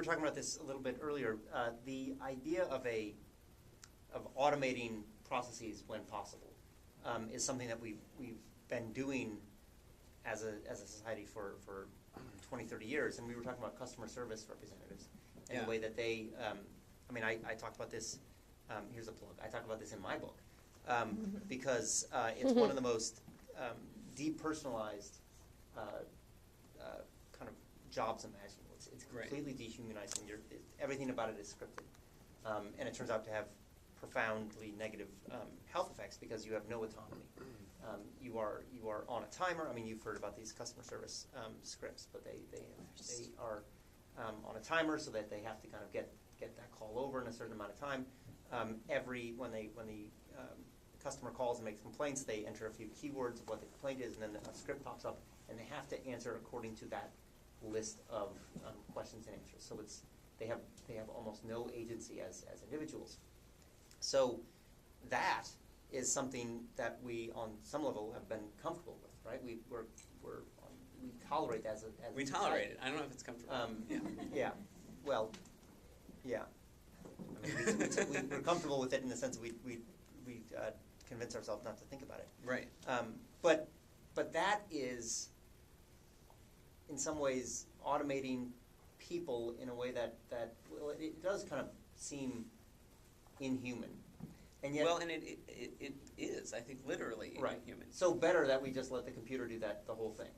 talking about this a little bit earlier. The idea of automating processes when possible is something that we've been doing as a society for 20, 30 years. And we were talking about customer service representatives and the way that they, I talk about this, here's a plug, I talk about this in my book because it's one of the most depersonalized kind of jobs imaginable. It's completely dehumanizing. Everything about it is scripted. And it turns out to have profoundly negative health effects because you have no autonomy. You are on a timer. I mean, you've heard about these customer service scripts, but they are on a timer so that they have to kind of get that call over in a certain amount of time. When the customer calls and makes complaints, they enter a few keywords of what the complaint is, and then a script pops up, and they have to answer according to that list of questions and answers. So they have almost no agency as individuals. So that is something that we, on some level, have been comfortable with, right? We tolerate that as a we tolerate it. I don't know if it's comfortable. Yeah. Well, yeah. I mean, we're comfortable with it in the sense that we convince ourselves not to think about it. Right. But that is, in some ways, automating people in a way that well, it does kind of seem inhuman. And yet, well, and it is, I think, literally inhuman. So better that we just let the computer do the whole thing.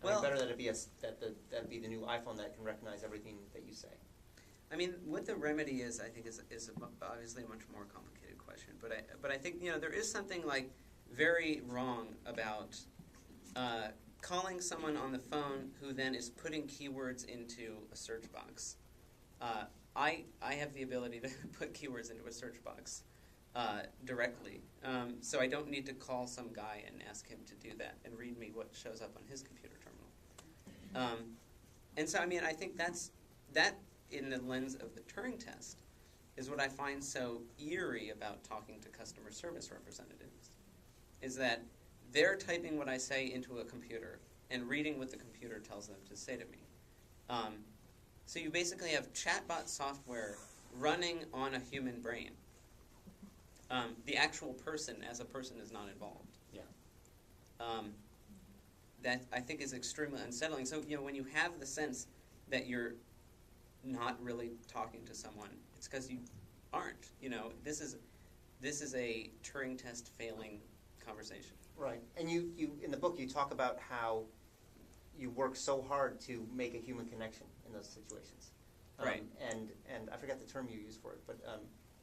Better that it be that be the new iPhone that can recognize everything that you say. I mean, what the remedy is, I think, is obviously a much more complicated question. But I think there is something like very wrong about calling someone on the phone who then is putting keywords into a search box. I have the ability to put keywords into a search box directly, so I don't need to call some guy and ask him to do that and read me what shows up on his computer terminal. And so, I mean, I think that in the lens of the Turing test is what I find so eerie about talking to customer service representatives, is that they're typing what I say into a computer and reading what the computer tells them to say to me. So you basically have chatbot software running on a human brain. The actual person as a person is not involved. Yeah. That I think is extremely unsettling. So when you have the sense that you're not really talking to someone, it's because you aren't. This is a Turing test failing conversation. Right. And you in the book you talk about how you work so hard to make a human connection in those situations. Right. And I forget the term you use for it, but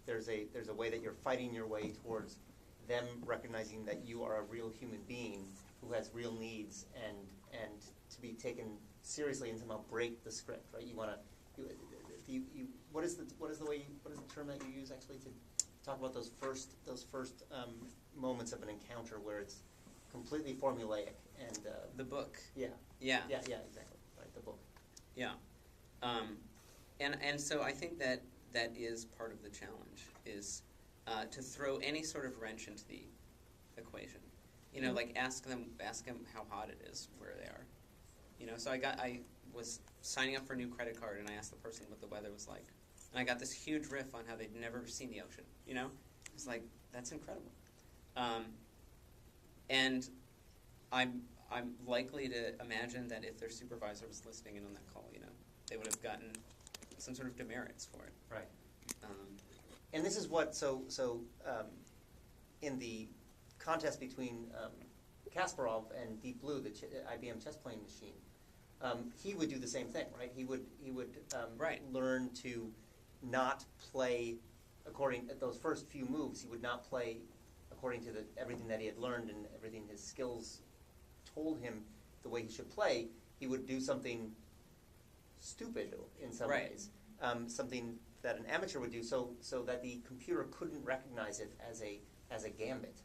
there's a way that you're fighting your way towards them recognizing that you are a real human being who has real needs and to be taken seriously and somehow break the script. Right. You want to. What is the term that you use actually to talk about those first moments of an encounter where it's completely formulaic and the book. Yeah, exactly. Right, the book. Yeah, and so I think that is part of the challenge is to throw any sort of wrench into the equation. Like ask them how hot it is where they are. So I was signing up for a new credit card and I asked the person what the weather was like, and I got this huge riff on how they'd never seen the ocean. It's like, that's incredible. And I'm likely to imagine that if their supervisor was listening in on that call, they would have gotten some sort of demerits for it. Right. And this is what in the contest between Kasparov and Deep Blue, the IBM chess playing machine, he would do the same thing, right? He would learn to not play according to those first few moves. He would not play according to everything that he had learned and everything his skills told him the way he should play. He would do something stupid in some ways, something that an amateur would do, so that the computer couldn't recognize it as a gambit.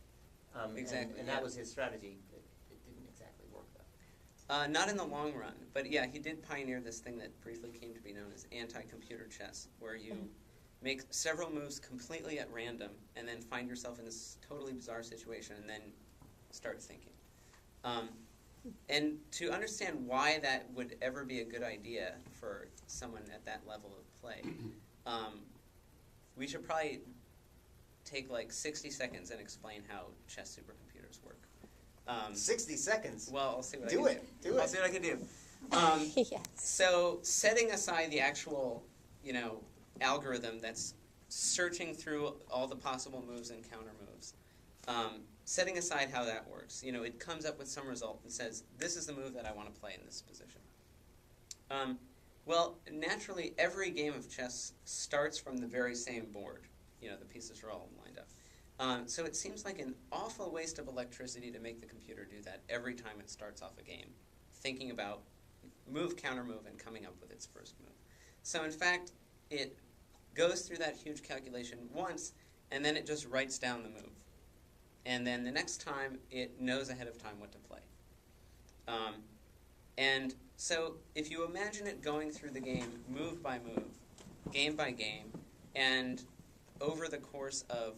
Exactly, and that was his strategy. It didn't exactly work though. Not in the long run, but yeah, he did pioneer this thing that briefly came to be known as anti-computer chess, where you make several moves completely at random and then find yourself in this totally bizarre situation and then start thinking. And to understand why that would ever be a good idea for someone at that level of play, we should probably take like 60 seconds and explain how chess supercomputers work. 60 seconds? Well, I'll see what I Do can it. do. Do it. I'll see what I can do. Yes. So setting aside the actual, algorithm that's searching through all the possible moves and counter moves, setting aside how that works, it comes up with some result and says, this is the move that I want to play in this position. Well, naturally, every game of chess starts from the very same board. The pieces are all lined up. So it seems like an awful waste of electricity to make the computer do that every time it starts off a game, thinking about move, counter move, and coming up with its first move. So in fact, it goes through that huge calculation once, and then it just writes down the move. And then the next time, it knows ahead of time what to play. And so if you imagine it going through the game move by move, game by game, and over the course of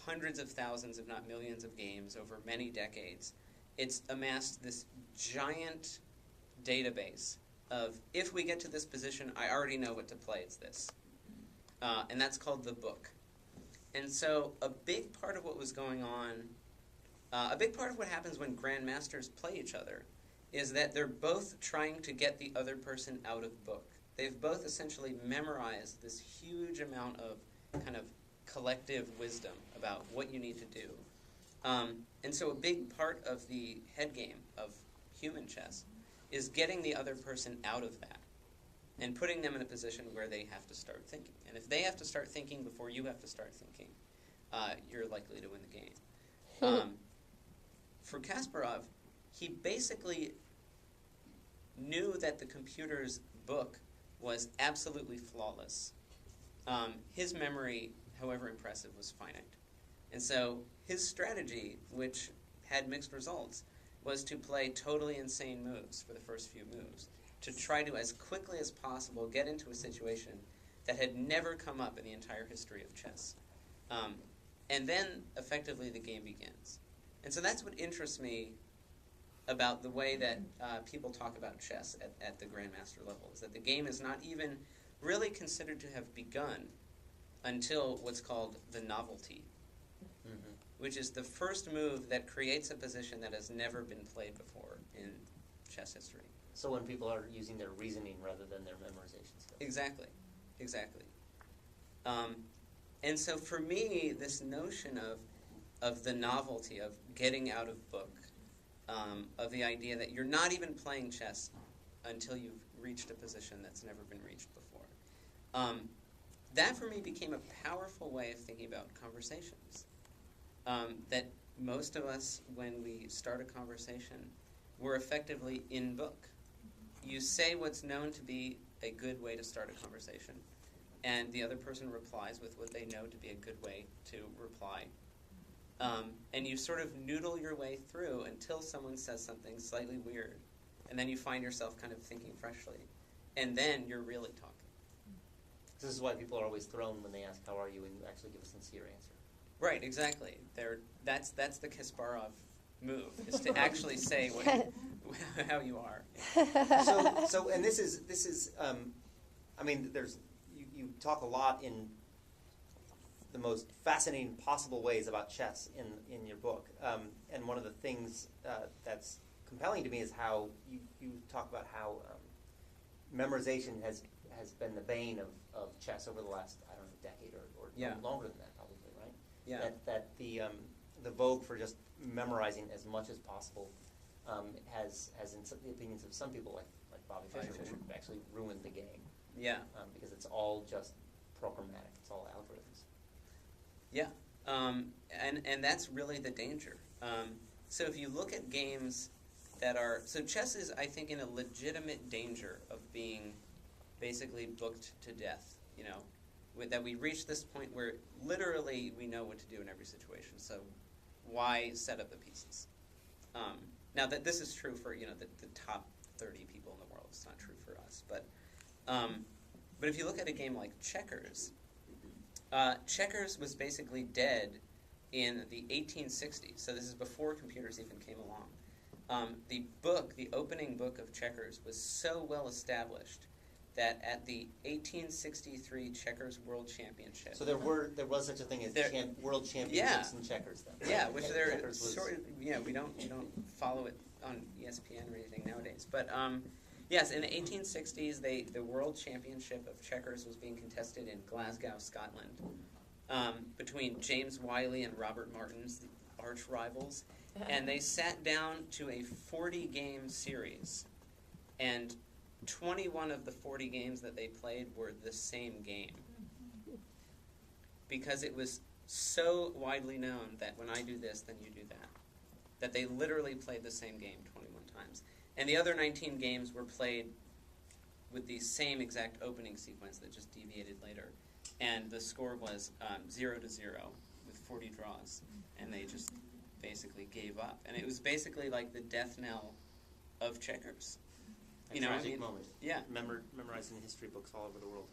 hundreds of thousands, if not millions of games over many decades, it's amassed this giant database of, if we get to this position, I already know what to play, it's this. And that's called the book. And so a big part of what was going on, a big part of what happens when grandmasters play each other is that they're both trying to get the other person out of book. They've both essentially memorized this huge amount of kind of collective wisdom about what you need to do. And so a big part of the head game of human chess is getting the other person out of that and putting them in a position where they have to start thinking. And if they have to start thinking before you have to start thinking, you're likely to win the game. For Kasparov, he basically knew that the computer's book was absolutely flawless. His memory, however impressive, was finite. And so his strategy, which had mixed results, was to play totally insane moves for the first few moves, to try to, as quickly as possible, get into a situation that had never come up in the entire history of chess. And then, effectively, the game begins. And so that's what interests me about the way that people talk about chess at the grandmaster level, is that the game is not even really considered to have begun until what's called the novelty, which is the first move that creates a position that has never been played before in chess history. So when people are using their reasoning rather than their memorization skills. Exactly. And so for me, this notion of the novelty, of getting out of book, of the idea that you're not even playing chess until you've reached a position that's never been reached before, that for me became a powerful way of thinking about conversations. That most of us, when we start a conversation, we're effectively in book. You say what's known to be a good way to start a conversation, and the other person replies with what they know to be a good way to reply. And you sort of noodle your way through until someone says something slightly weird, and then you find yourself kind of thinking freshly, and then you're really talking. This is why people are always thrown when they ask, how are you, and you actually give a sincere answer. Right, exactly. That's the Kasparov move, is to actually say how you are. So, and this is, I mean, you talk a lot in the most fascinating possible ways about chess in your book. And one of the things that's compelling to me is how you talk about how memorization has been the bane of chess over the last, I don't know, decade or Yeah. longer than that, probably, right? Yeah. That the vogue for just memorizing as much as possible has, in the opinions of some people, like Bobby Fischer, actually ruined the game. Yeah. Because it's all just programmatic. It's all algorithms. Yeah. And that's really the danger. So if you look at games that are... So chess is, I think, in a legitimate danger of being basically booked to death, that we reach this point where literally we know what to do in every situation. So why set up the pieces? Now, that this is true for, the top 30 people in the world. It's not true for us. But if you look at a game like checkers, checkers was basically dead in the 1860s. So this is before computers even came along. the opening book of checkers was so well established that at the 1863 Checkers World Championship. So there was such a thing as world championships in checkers then. Yeah, which there Checkers was sort of, we don't follow it on ESPN or anything nowadays. But yes, in the 1860s, the World Championship of checkers was being contested in Glasgow, Scotland, between James Wiley and Robert Martins, the arch rivals, and they sat down to a 40-game series, and 21 of the 40 games that they played were the same game. Because it was so widely known that when I do this, then you do that. That they literally played the same game 21 times. And the other 19 games were played with the same exact opening sequence that just deviated later. And the score was 0-0 with 40 draws. And they just basically gave up. And it was basically like the death knell of checkers. a tragic moment. Yeah. Memorized in history books all over the world.